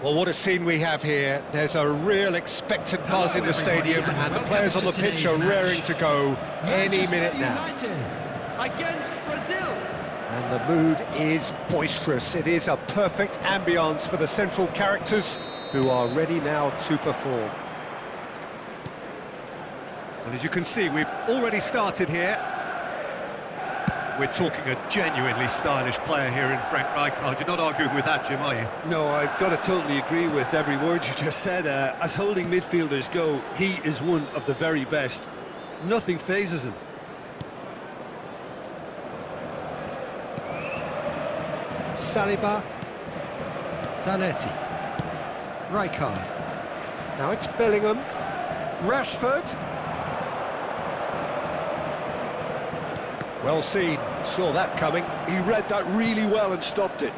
Well, what a scene we have here. There's a real expectant buzz in the stadium, and the players on the pitch are raring to go any minute now. Against Brazil. And the mood is boisterous. It is a perfect ambience for the central characters who are ready now to perform. And as you can see, we've already started here. We're talking a genuinely stylish player here in Frank Rijkaard. You're not arguing with that, Jim, are you? No, I've got to totally agree with every word you just said. As holding midfielders go, he is one of the very best. Nothing phases him. Saliba. Zanetti. Rijkaard. Now it's Bellingham. Rashford. Well seen, saw that coming. He read that really well and stopped it.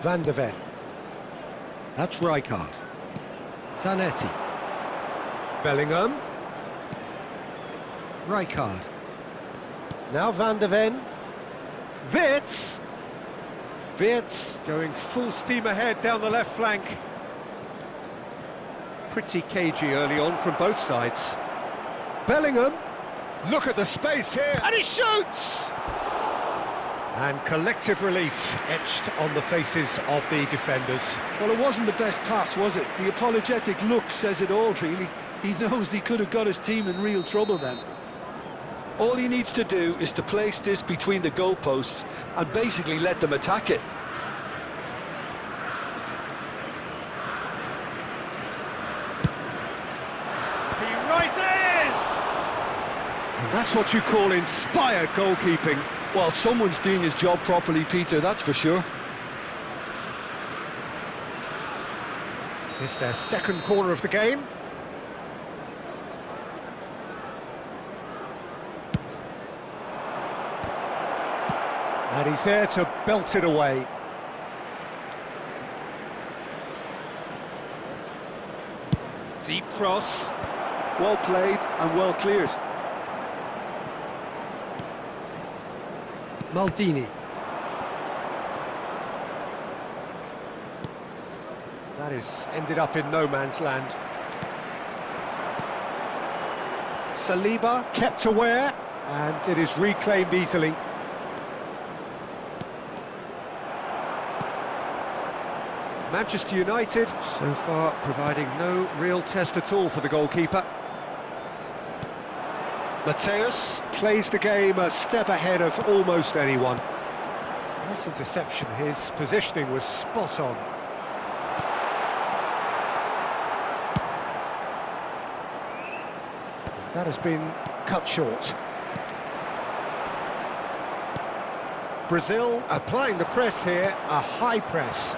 Van de Ven. That's Rijkaard. Zanetti. Bellingham. Rijkaard. Now Van de Ven. Wirtz going full steam ahead down the left flank. Pretty cagey early on from both sides. Bellingham, look at the space here, and he shoots! And collective relief etched on the faces of the defenders. Well, it wasn't the best pass, was it? The apologetic look says it all, really. He knows he could have got his team in real trouble then. All he needs to do is to place this between the goalposts and basically let them attack it. He rises! And that's what you call inspired goalkeeping. Well, someone's doing his job properly, Peter, that's for sure. It's their second corner of the game. And he's there to belt it away. Deep cross. Well played and well cleared. Maldini. That is ended up in no man's land. Saliba kept aware, and it is reclaimed easily. Manchester United, so far, providing no real test at all for the goalkeeper. Mateus plays the game a step ahead of almost anyone. Nice interception, his positioning was spot on. That has been cut short. Brazil applying the press here, a high press.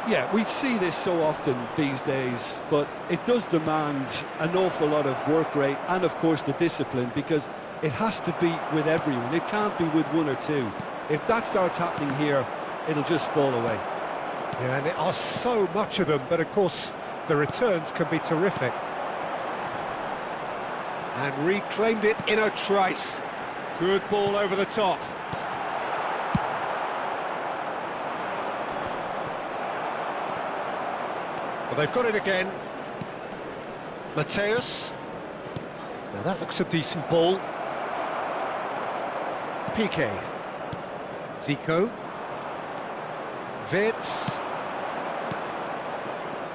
Yeah, we see this so often these days, but it does demand an awful lot of work rate and, of course, the discipline, because it has to be with everyone. It can't be with one or two. If that starts happening here, it'll just fall away. Yeah, and there are so much of them, but of course, the returns can be terrific. And reclaimed it in a trice. Good ball over the top. Well, they've got it again. Mateus. Now that looks a decent ball. Piqué. Zico. Wirtz.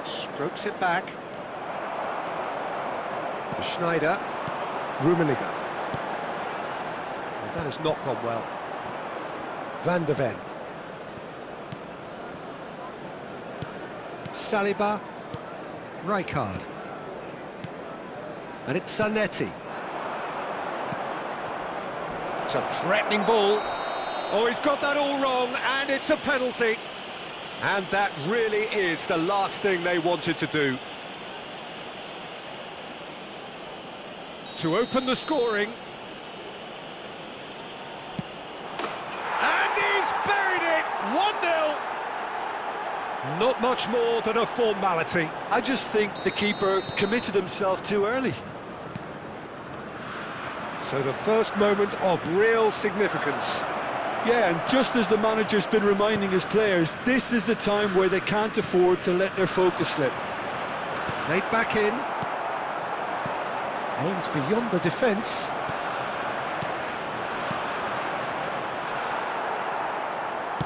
Strokes it back. Schneider. Rummenigge. Well, that has not gone well. Van de Ven. Saliba. Rijkaard. And it's Zanetti. It's a threatening ball. Oh, he's got that all wrong, and it's a penalty. And that really is the last thing they wanted to do. To open the scoring. And he's buried it! 1-0. Not much more than a formality. I just think the keeper committed himself too early. So the first moment of real significance. Yeah, and just as the manager's been reminding his players, this is the time where they can't afford to let their focus slip. Played back in. Aimed beyond the defence.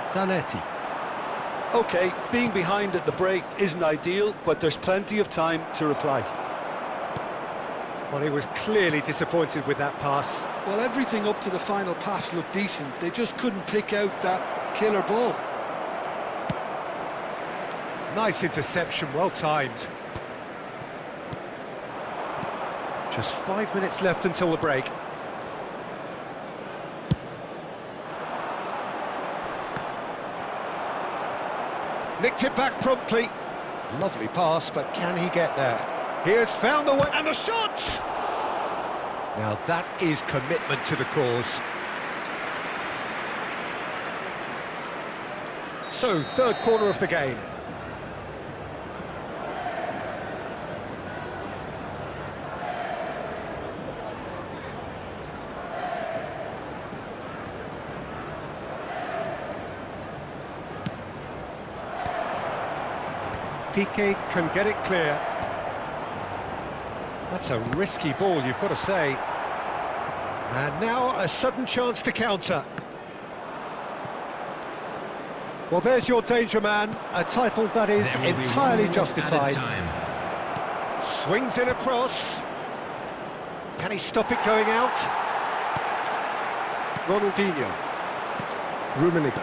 Zanetti. OK, being behind at the break isn't ideal, but there's plenty of time to reply. Well, he was clearly disappointed with that pass. Well, everything up to the final pass looked decent. They just couldn't pick out that killer ball. Nice interception, well timed. Just 5 minutes left until the break. Nicked it back promptly. Lovely pass, but can he get there? He has found the way, and the shot! Now that is commitment to the cause. So, third corner of the game. Piqué can get it clear. That's a risky ball, you've got to say. And now a sudden chance to counter. Well, there's your danger man, a title that is entirely justified. Swings in across. Can he stop it going out? Ronaldinho. Rummenigge.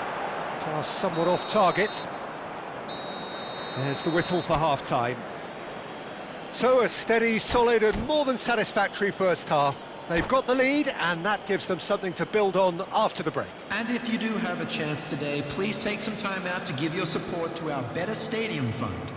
Pass somewhat off target. There's the whistle for half-time. So a steady, solid and more than satisfactory first half. They've got the lead and that gives them something to build on after the break. And if you do have a chance today, please take some time out to give your support to our Better Stadium Fund.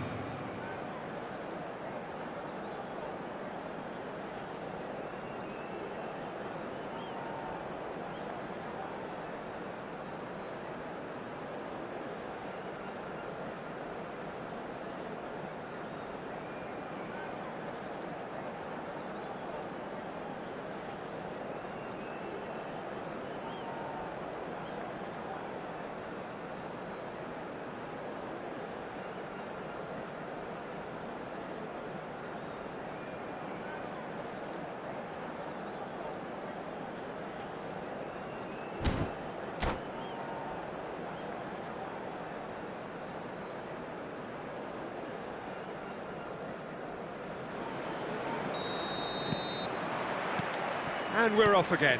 And we're off again.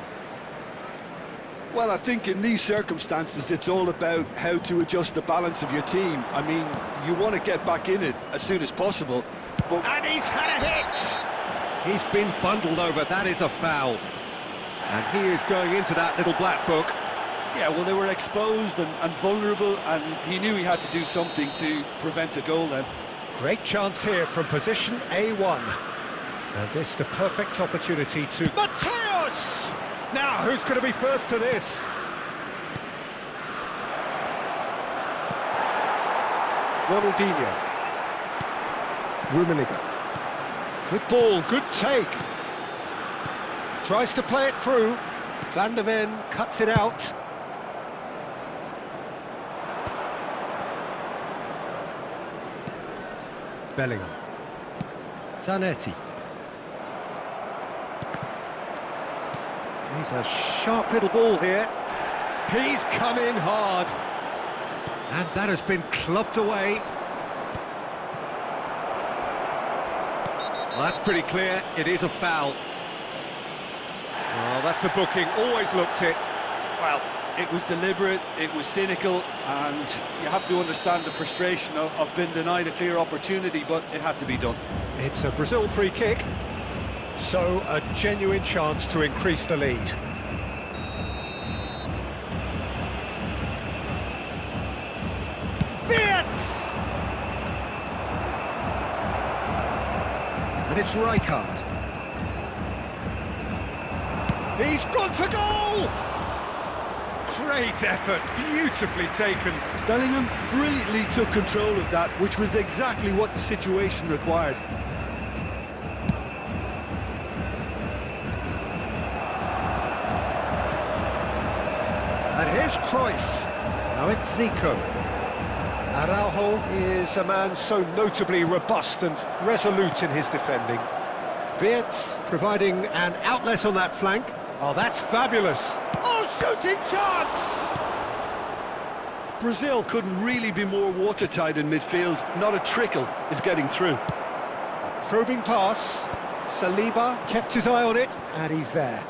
Well, I think in these circumstances, it's all about how to adjust the balance of your team. I mean, you want to get back in it as soon as possible, but... And he's had a hit! He's been bundled over, that is a foul. And he is going into that little black book. Yeah, well, they were exposed and vulnerable, and he knew he had to do something to prevent a goal then. Great chance here from position A1. And this the perfect opportunity to... Mateus! Now, who's going to be first to this? Ronaldinho. Rummenigge. Good ball, good take. Tries to play it through. Van de Ven cuts it out. Bellingham. Zanetti. He's a sharp little ball here. He's come in hard. And that has been clubbed away. Well, that's pretty clear. It is a foul. Oh, that's a booking. Always looked it. Well, it was deliberate, it was cynical, and you have to understand the frustration of being denied a clear opportunity, but it had to be done. It's a Brazil free kick. So, a genuine chance to increase the lead. Wirtz! And it's Rijkaard. He's gone for goal! Great effort, beautifully taken. Bellingham brilliantly took control of that, which was exactly what the situation required. And here's Cruyff. Now it's Zico. Araujo is a man so notably robust and resolute in his defending. Wirtz providing an outlet on that flank. Oh, that's fabulous. Oh, shooting chance! Brazil couldn't really be more watertight in midfield. Not a trickle is getting through. Probing pass. Saliba kept his eye on it, and he's there.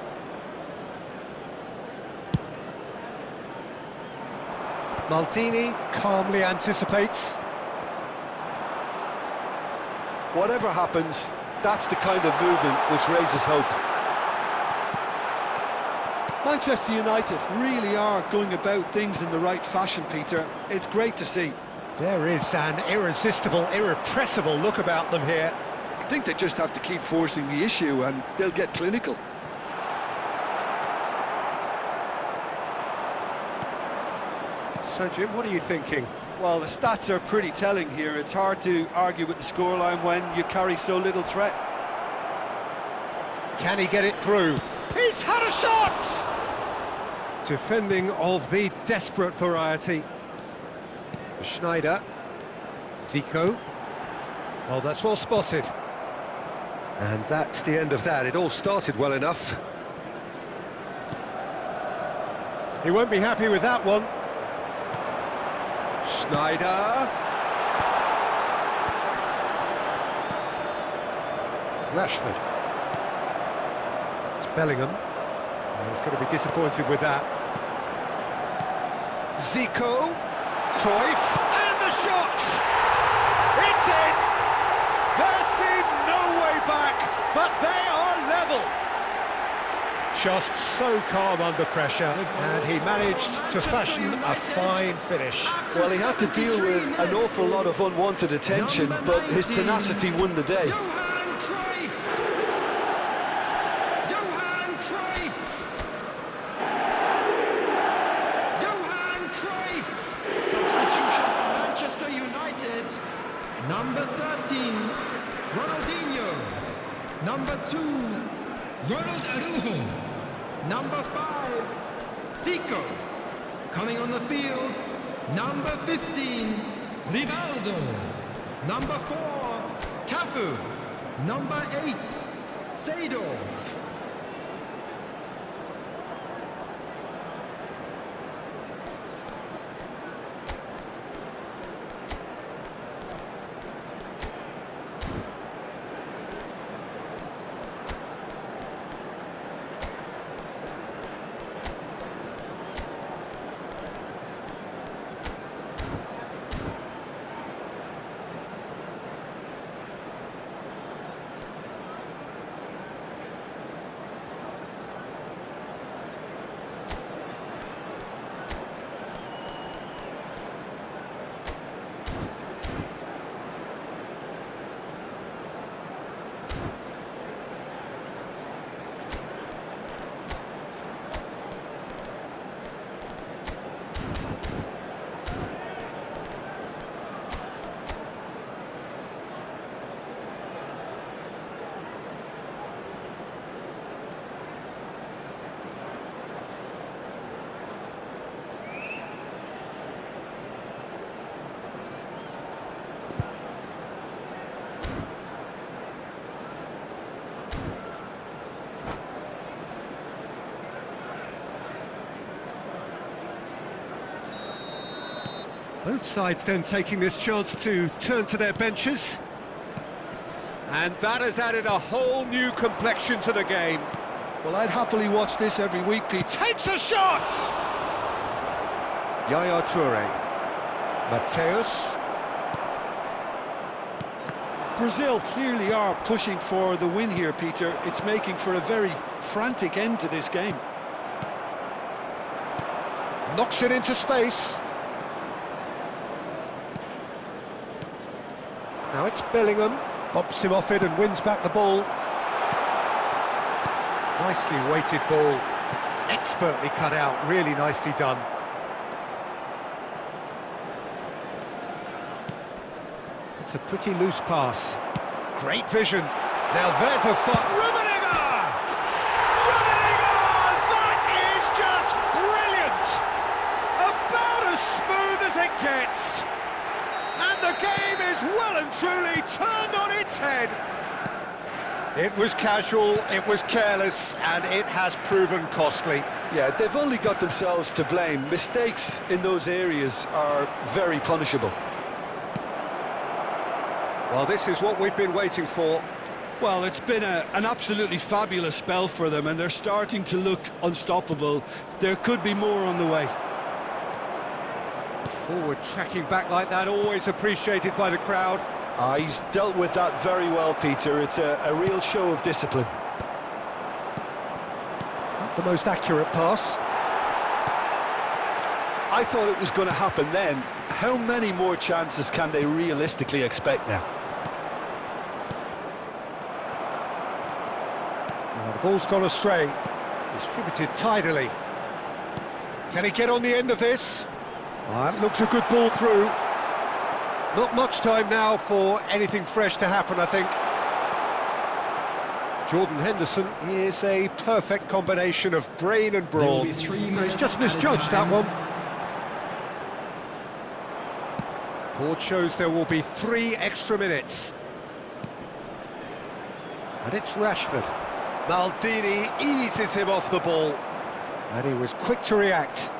Maldini calmly anticipates. Whatever happens, that's the kind of movement which raises hope. Manchester United really are going about things in the right fashion, Peter. It's great to see. There is an irresistible, irrepressible look about them here. I think they just have to keep forcing the issue and they'll get clinical. So, Jim, what are you thinking? Well, the stats are pretty telling here. It's hard to argue with the scoreline when you carry so little threat. Can he get it through? He's had a shot! Defending of the desperate variety. Schneider. Zico. Oh, that's well spotted. And that's the end of that. It all started well enough. He won't be happy with that one. Schneider. Rashford. It's Bellingham. Oh, he's going to be disappointed with that. Zico. Cruyff. And the shot! It's in! There seemed no way back, but they are level. Just so calm under pressure, and he managed to fashion a fine finish. Well, he had to deal with an awful lot of unwanted attention, but his tenacity won the day. Johan Cruyff! Johan Cruyff! Johan Cruyff! Substitution for Manchester United. Number 13, Ronaldinho. Number 2, Ronald Araujo. Number 5, Zico. Coming on the field, number 15, Rivaldo. Number 4, Cafu. Number 8, Seedorf. Both sides then taking this chance to turn to their benches. And that has added a whole new complexion to the game. Well, I'd happily watch this every week, Pete. Takes a shot! Yaya Toure. Mateus. Brazil clearly are pushing for the win here, Peter. It's making for a very frantic end to this game. Knocks it into space. Now it's Bellingham, bumps him off it and wins back the ball. Nicely weighted ball. Expertly cut out, really nicely done. It's a pretty loose pass. Great vision. Now there's a fun. Rummenigge! Rummenigge! That is just brilliant! About as smooth as it gets. And the game is well and truly turned on its head. It was casual, it was careless, and it has proven costly. Yeah, they've only got themselves to blame. Mistakes in those areas are very punishable. Well, this is what we've been waiting for. Well, it's been an absolutely fabulous spell for them, and they're starting to look unstoppable. There could be more on the way. Forward tracking back like that, always appreciated by the crowd. He's dealt with that very well, Peter. It's a real show of discipline. Not the most accurate pass. I thought it was going to happen then. How many more chances can they realistically expect now? Well, the ball's gone astray. Distributed tidily. Can he get on the end of this? That looks a good ball through. Not much time now for anything fresh to happen, I think. Jordan Henderson is a perfect combination of brain and brawn. He's just misjudged that one. Board shows there will be 3 extra minutes. And it's Rashford. Maldini eases him off the ball. And he was quick to react.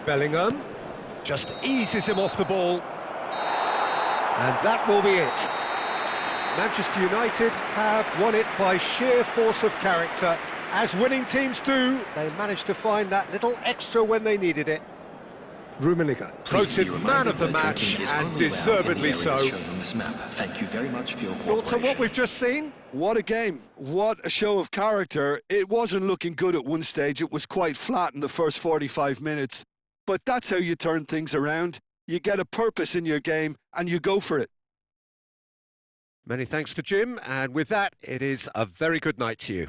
Bellingham just eases him off the ball. And that will be it. Manchester United have won it by sheer force of character. As winning teams do, they managed to find that little extra when they needed it. Rummenigge, voted man of the match, and deservedly so. Thank you very much for your Thoughts on what we've just seen? What a game. What a show of character. It wasn't looking good at one stage. It was quite flat in the first 45 minutes. But that's how you turn things around. You get a purpose in your game and you go for it. Many thanks to Jim, and with that, it is a very good night to you.